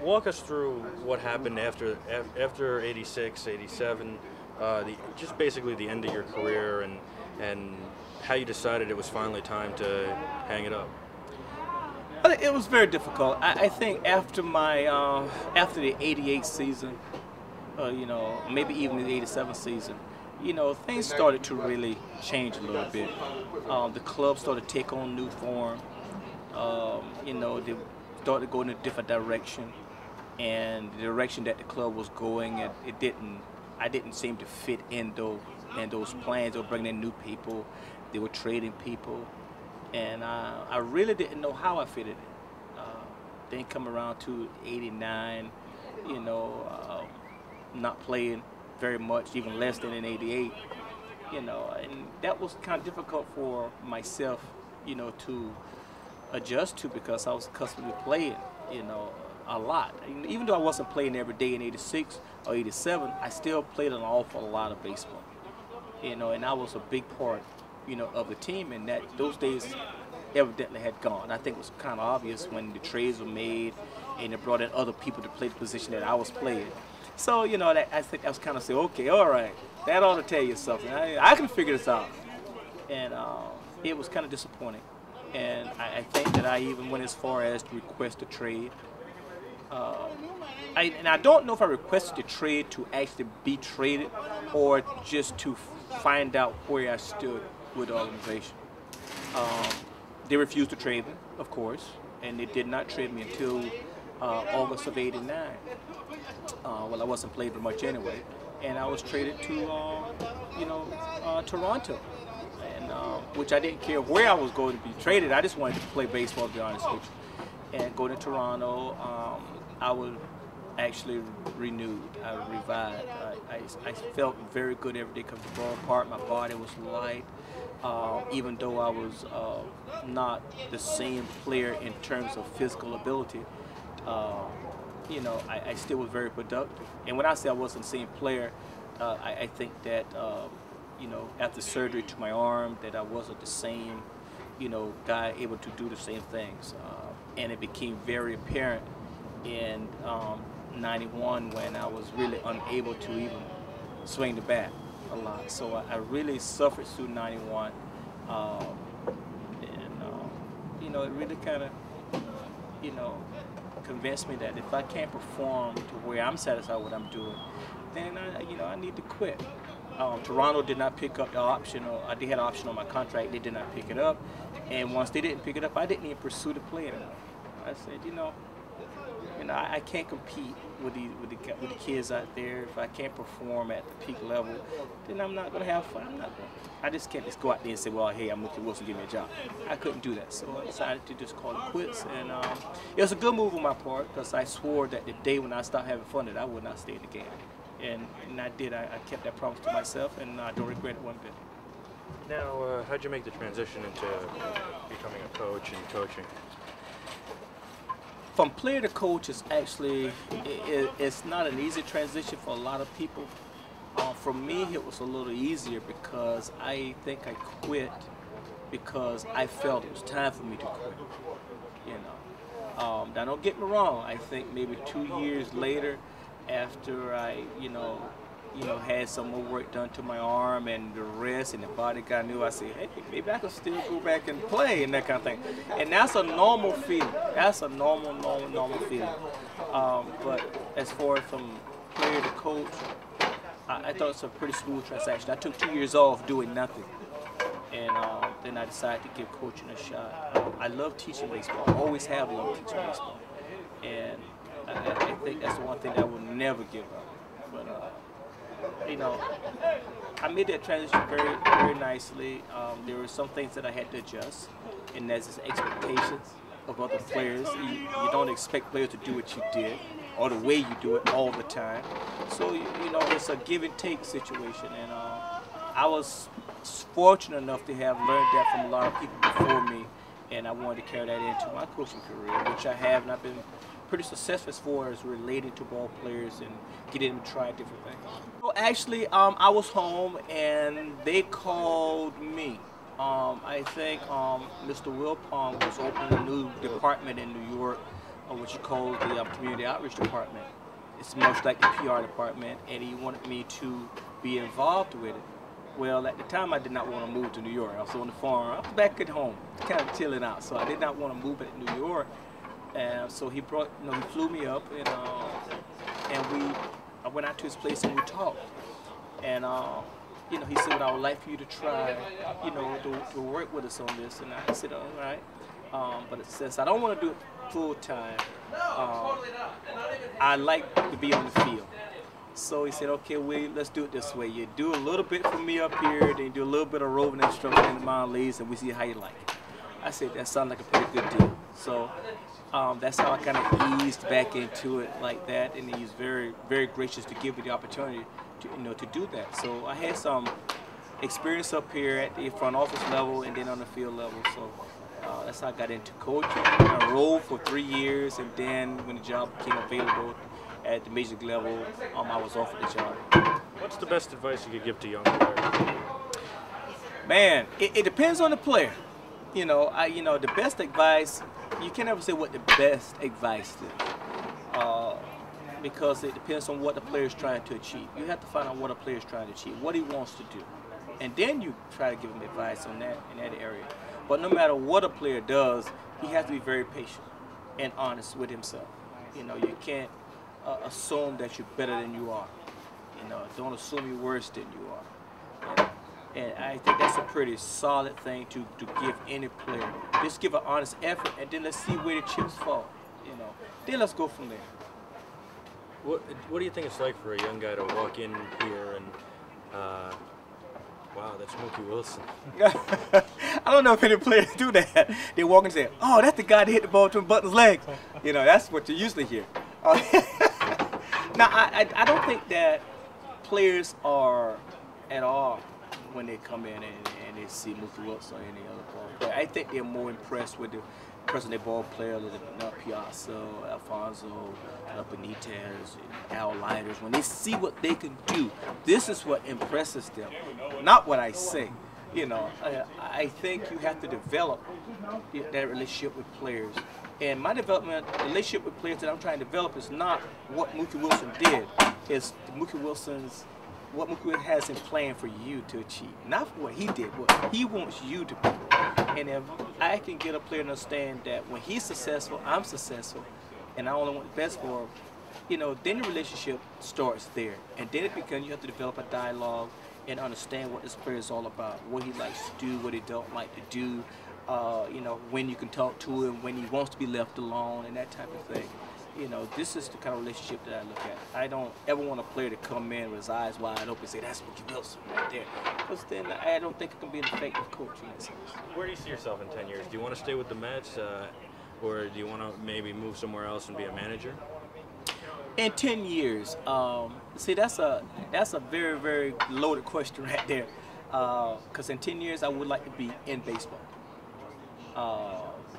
walk us through what happened after '86, '87, just basically the end of your career, and how you decided it was finally time to hang it up. It was very difficult. I think after my after the '88 season, maybe even the '87 season, things started to really change a little bit. The club started to take on new form. They started going in a different direction, and the direction that the club was going, I didn't seem to fit in those plans. They were bringing in new people, they were trading people, and I really didn't know how I fitted in. Then come around to '89, not playing very much, even less than in '88, and that was kind of difficult for myself, to adjust to, because I was accustomed to playing, a lot. Even though I wasn't playing every day in '86 or '87, I still played an awful lot of baseball, and I was a big part, of the team, and that those days evidently had gone. I think it was kind of obvious when the trades were made and they brought in other people to play the position that I was playing. So, I think that was kind of say, okay, all right, that ought to tell you something. I can figure this out. And it was kind of disappointing. And I think that I even went as far as to request a trade. I don't know if I requested a trade to actually be traded or just to find out where I stood with the organization. They refused to trade me, of course, and they did not trade me until August of '89. Well, I wasn't playing very much anyway, and I was traded to, Toronto, and which I didn't care where I was going to be traded. I just wanted to play baseball, to be honest with you. And going to Toronto, I was actually renewed. I revived. I felt very good every day coming to the ballpark. My body was light. Even though I was not the same player in terms of physical ability, I still was very productive. And when I say I wasn't the same player, I think that, after surgery to my arm, that I wasn't the same, guy able to do the same things. And it became very apparent in '91 when I was really unable to even swing the bat a lot. So I really suffered through '91, it really kind of, convinced me that if I can't perform to where I'm satisfied with what I'm doing, then I need to quit. Toronto did not pick up the option, or they had an option on my contract. They did not pick it up, and once they didn't pick it up, I didn't even pursue the play anymore. I said, I can't compete with the kids out there. If I can't perform at the peak level, then I'm not gonna have fun. I just can't just go out there and say, well, hey, I'm Mookie Wilson, give me a job. I couldn't do that, so I decided to just call it quits. And it was a good move on my part, because I swore that the day when I stopped having fun, that I would not stay in the game. And I did. I kept that promise to myself, and I don't regret it one bit. Now, how'd you make the transition into becoming a coach and coaching? From player to coach is actually, it's not an easy transition for a lot of people. For me, it was a little easier because I think I quit because I felt it was time for me to quit. Now don't get me wrong. I think maybe 2 years later, after I, had some more work done to my arm and the rest, and the body got new, I said, hey, maybe I can still go back and play and that kind of thing. And that's a normal feeling. That's a normal feeling. But as far as from player to coach, I thought it's a pretty smooth transaction. I took 2 years off doing nothing, and then I decided to give coaching a shot. I love teaching baseball. I always have loved teaching baseball, and I think that's the one thing that I will never give up. But I made that transition very, very nicely. There were some things that I had to adjust, and that's just expectations of other players. You don't expect players to do what you did or the way you do it all the time. So it's a give and take situation, and I was fortunate enough to have learned that from a lot of people before me, and I wanted to carry that into my coaching career, which I have, and I've been pretty successful as far as relating to ball players and getting them to try different things. Well, actually, I was home and they called me. I think Mr. Wilpon was opening a new department in New York what you call the community outreach department. It's much like the PR department, and he wanted me to be involved with it. Well, at the time, I did not want to move to New York. I was on the farm. I was back at home, kind of chilling out. So I did not want to move back to New York. So he brought, he flew me up, and I went out to his place and we talked. And he said, "Well, I would like for you to try, to work with us on this." And I said, "All right." But since I don't want to do it full time, I like to be on the field. So he said, "Okay, let's do it this way. You do a little bit for me up here, then you do a little bit of roving instruction in the minor leagues, and we see how you like it." I said, "That sounds like a pretty good deal." So that's how I kind of eased back into it like that, and he was very, very gracious to give me the opportunity to do that. So I had some experience up here at the front office level and then on the field level. So that's how I got into coaching. I rolled for 3 years, and then when the job became available at the major league level, I was offered the job. What's the best advice you could give to young players? Man, it depends on the player. The best advice, you can never say what the best advice is, because it depends on what the player is trying to achieve. You have to find out what a player is trying to achieve, what he wants to do, and then you try to give him advice on that in that area. But no matter what a player does, he has to be very patient and honest with himself. You can't assume that you're better than you are. Don't assume you're worse than you are. And I think that's a pretty solid thing to give any player. Just give an honest effort, and then let's see where the chips fall. Then let's go from there. What do you think it's like for a young guy to walk in here and, wow, that's Mookie Wilson? I don't know if any players do that. They walk in and say, "Oh, that's the guy that hit the ball between Button's legs." That's what you usually hear. Now, I don't think that players are at all, when they come in and they see Mookie Wilson or any other ball player, I think they're more impressed with the present-day ball player, like Piazza, Alfonso, Benitez, Al Leiters. When they see what they can do, this is what impresses them, not what I say. I think you have to develop that relationship with players. And my relationship with players that I'm trying to develop is not what Mookie Wilson did. It's what Mookie Wilson has in plan for you to achieve. Not what he did, what he wants you to do. And if I can get a player to understand that when he's successful, I'm successful, and I only want the best for him, then the relationship starts there. And then it becomes, you have to develop a dialogue and understand what this player is all about, what he likes to do, what he don't like to do, when you can talk to him, when he wants to be left alone, and that type of thing. This is the kind of relationship that I look at. I don't ever want a player to come in with his eyes wide open and say, "That's Mookie Wilson right there." Because then I don't think it can be an effective coach in that sense. Where do you see yourself in 10 years? Do you want to stay with the Mets, or do you want to maybe move somewhere else and be a manager? In 10 years, see, that's a very, very loaded question right there. Because in 10 years, I would like to be in baseball.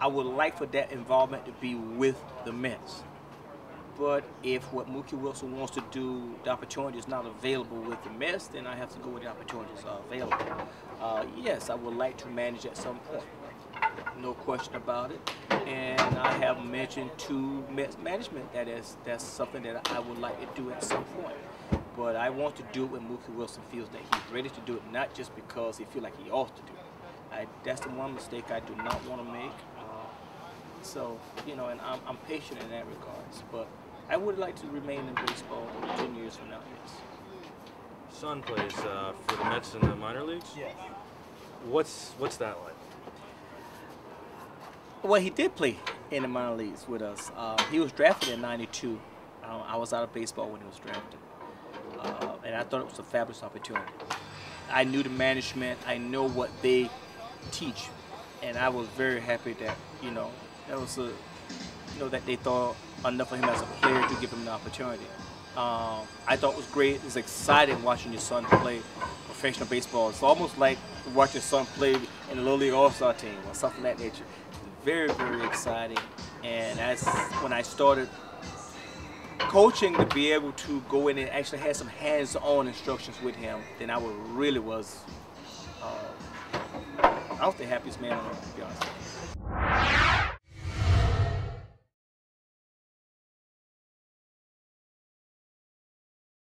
I would like for that involvement to be with the Mets. But if what Mookie Wilson wants to do, the opportunity is not available with the Mets, then I have to go where the opportunities are available. Yes, I would like to manage at some point. No question about it. And I have mentioned to Mets management that that's something that I would like to do at some point. But I want to do it when Mookie Wilson feels that he's ready to do it, not just because he feels like he ought to do it. That's the one mistake I do not want to make. And I'm patient in that regards. But I would like to remain in baseball 10 years from now, yes. Son plays for the Mets in the minor leagues? Yes. What's that like? Well, he did play in the minor leagues with us. He was drafted in '92. I was out of baseball when he was drafted. And I thought it was a fabulous opportunity. I knew the management. I know what they teach. And I was very happy that, that they thought enough of him as a player to give him the opportunity. I thought it was great. It was exciting watching your son play professional baseball. It's almost like watching your son play in the Little League All-Star team or something of that nature. Very, very exciting. And that's when I started coaching, to be able to go in and actually have some hands-on instructions with him, then I really was, I was the happiest man on earth, to be honest with you.